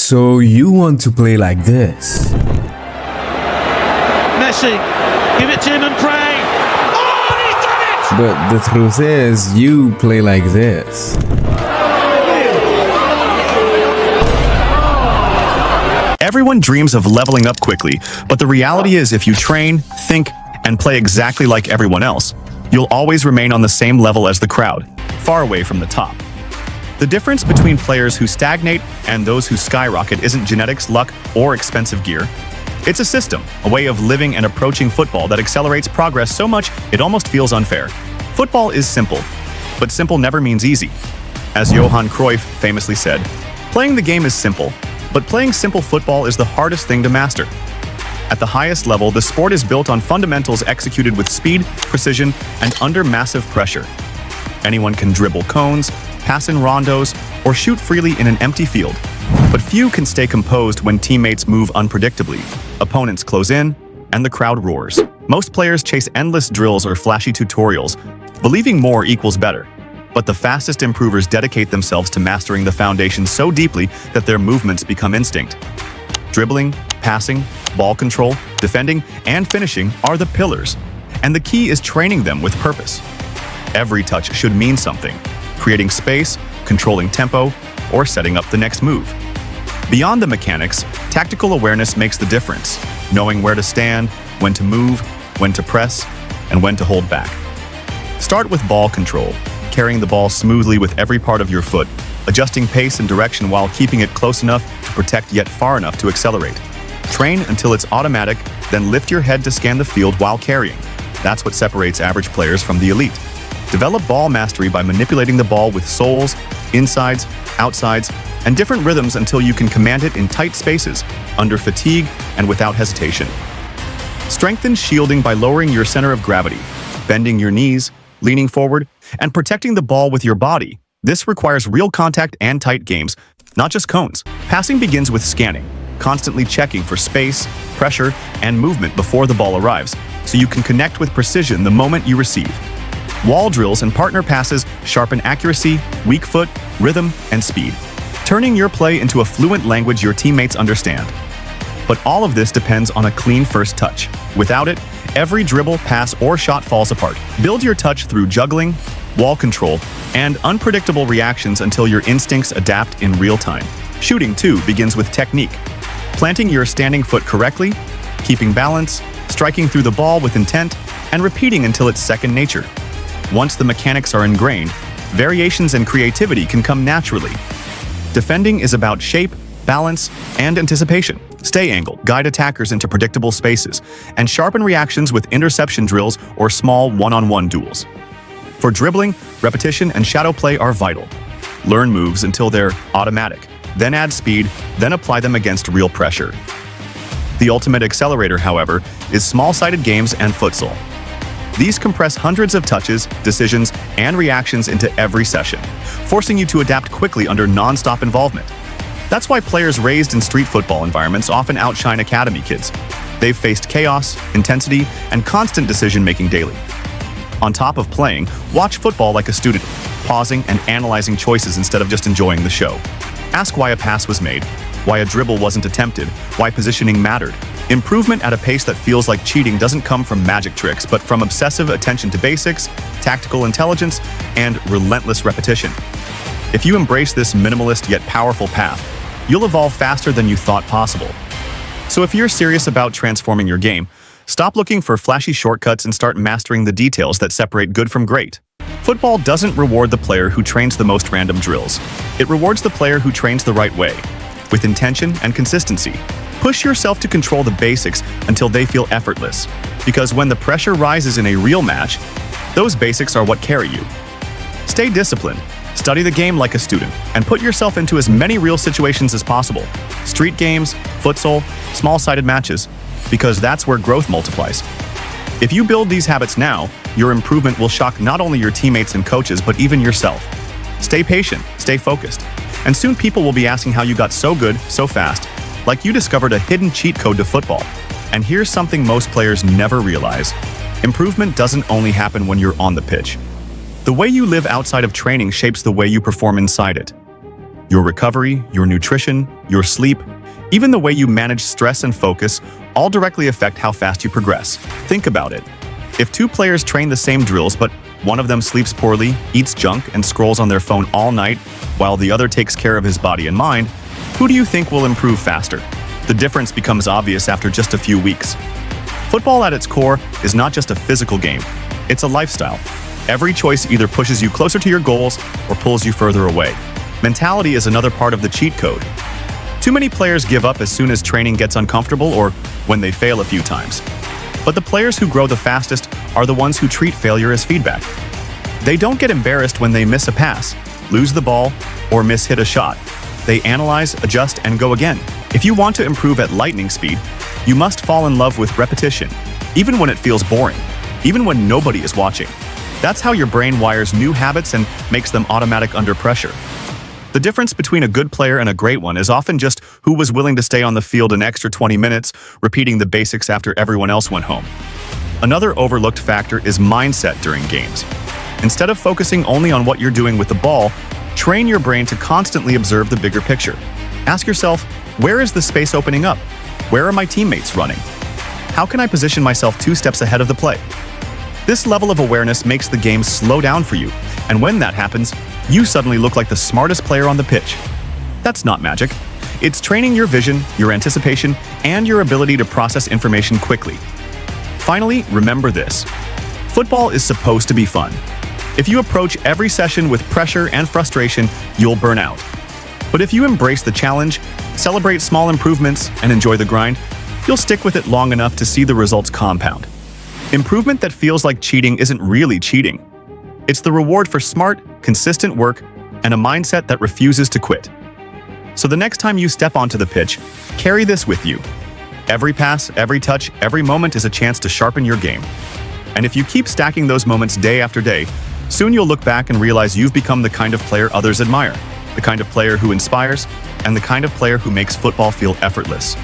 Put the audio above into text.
So you want to play like this? Messi, give it to him and pray. Oh, and he's done it! But the truth is, you play like this. Everyone dreams of leveling up quickly, but the reality is if you train, think, and play exactly like everyone else, you'll always remain on the same level as the crowd, far away from the top. The difference between players who stagnate and those who skyrocket isn't genetics, luck, or expensive gear. It's a system, a way of living and approaching football that accelerates progress so much it almost feels unfair. Football is simple, but simple never means easy. As Johan Cruyff famously said, playing the game is simple, but playing simple football is the hardest thing to master. At the highest level, the sport is built on fundamentals executed with speed, precision, and under massive pressure. Anyone can dribble cones, pass in rondos, or shoot freely in an empty field. But few can stay composed when teammates move unpredictably, opponents close in, and the crowd roars. Most players chase endless drills or flashy tutorials, believing more equals better. But the fastest improvers dedicate themselves to mastering the foundation so deeply that their movements become instinct. Dribbling, passing, ball control, defending, and finishing are the pillars, and the key is training them with purpose. Every touch should mean something, creating space, controlling tempo, or setting up the next move. Beyond the mechanics, tactical awareness makes the difference, knowing where to stand, when to move, when to press, and when to hold back. Start with ball control, carrying the ball smoothly with every part of your foot, adjusting pace and direction while keeping it close enough to protect yet far enough to accelerate. Train until it's automatic, then lift your head to scan the field while carrying. That's what separates average players from the elite. Develop ball mastery by manipulating the ball with soles, insides, outsides, and different rhythms until you can command it in tight spaces, under fatigue, and without hesitation. Strengthen shielding by lowering your center of gravity, bending your knees, leaning forward, and protecting the ball with your body. This requires real contact and tight games, not just cones. Passing begins with scanning, constantly checking for space, pressure, and movement before the ball arrives, so you can connect with precision the moment you receive. Wall drills and partner passes sharpen accuracy, weak foot, rhythm, and speed, turning your play into a fluent language your teammates understand. But all of this depends on a clean first touch. Without it, every dribble, pass, or shot falls apart. Build your touch through juggling, wall control, and unpredictable reactions until your instincts adapt in real time. Shooting, too, begins with technique. Planting your standing foot correctly, keeping balance, striking through the ball with intent, and repeating until it's second nature. Once the mechanics are ingrained, variations and creativity can come naturally. Defending is about shape, balance, and anticipation. Stay angled, guide attackers into predictable spaces, and sharpen reactions with interception drills or small one-on-one duels. For dribbling, repetition and shadow play are vital. Learn moves until they're automatic, then add speed, then apply them against real pressure. The ultimate accelerator, however, is small-sided games and futsal. These compress hundreds of touches, decisions, and reactions into every session, forcing you to adapt quickly under non-stop involvement. That's why players raised in street football environments often outshine academy kids. They've faced chaos, intensity, and constant decision-making daily. On top of playing, watch football like a student, pausing and analyzing choices instead of just enjoying the show. Ask why a pass was made, why a dribble wasn't attempted, why positioning mattered. Improvement at a pace that feels like cheating doesn't come from magic tricks, but from obsessive attention to basics, tactical intelligence, and relentless repetition. If you embrace this minimalist yet powerful path, you'll evolve faster than you thought possible. So if you're serious about transforming your game, stop looking for flashy shortcuts and start mastering the details that separate good from great. Football doesn't reward the player who trains the most random drills. It rewards the player who trains the right way, with intention and consistency. Push yourself to control the basics until they feel effortless, because when the pressure rises in a real match, those basics are what carry you. Stay disciplined, study the game like a student, and put yourself into as many real situations as possible. Street games, futsal, small-sided matches, because that's where growth multiplies. If you build these habits now, your improvement will shock not only your teammates and coaches, but even yourself. Stay patient, stay focused, and soon people will be asking how you got so good, so fast, like you discovered a hidden cheat code to football. And here's something most players never realize. Improvement doesn't only happen when you're on the pitch. The way you live outside of training shapes the way you perform inside it. your recovery, your nutrition, your sleep, even the way you manage stress and focus all directly affect how fast you progress. Think about it. If two players train the same drills but one of them sleeps poorly, eats junk, and scrolls on their phone all night while the other takes care of his body and mind, who do you think will improve faster? The difference becomes obvious after just a few weeks. Football at its core is not just a physical game, it's a lifestyle. Every choice either pushes you closer to your goals or pulls you further away. Mentality is another part of the cheat code. Too many players give up as soon as training gets uncomfortable or when they fail a few times. But the players who grow the fastest are the ones who treat failure as feedback. They don't get embarrassed when they miss a pass, lose the ball, or miss-hit a shot. They analyze, adjust, and go again. If you want to improve at lightning speed, you must fall in love with repetition, even when it feels boring, even when nobody is watching. That's how your brain wires new habits and makes them automatic under pressure. The difference between a good player and a great one is often just who was willing to stay on the field an extra 20 minutes, repeating the basics after everyone else went home. Another overlooked factor is mindset during games. Instead of focusing only on what you're doing with the ball, train your brain to constantly observe the bigger picture. Ask yourself, where is the space opening up? Where are my teammates running? How can I position myself 2 steps ahead of the play? This level of awareness makes the game slow down for you, and when that happens, you suddenly look like the smartest player on the pitch. That's not magic. It's training your vision, your anticipation, and your ability to process information quickly. Finally, remember this. Football is supposed to be fun. If you approach every session with pressure and frustration, you'll burn out. But if you embrace the challenge, celebrate small improvements, and enjoy the grind, you'll stick with it long enough to see the results compound. Improvement that feels like cheating isn't really cheating. It's the reward for smart, consistent work and a mindset that refuses to quit. So the next time you step onto the pitch, carry this with you. Every pass, every touch, every moment is a chance to sharpen your game. And if you keep stacking those moments day after day, soon you'll look back and realize you've become the kind of player others admire, the kind of player who inspires, and the kind of player who makes football feel effortless.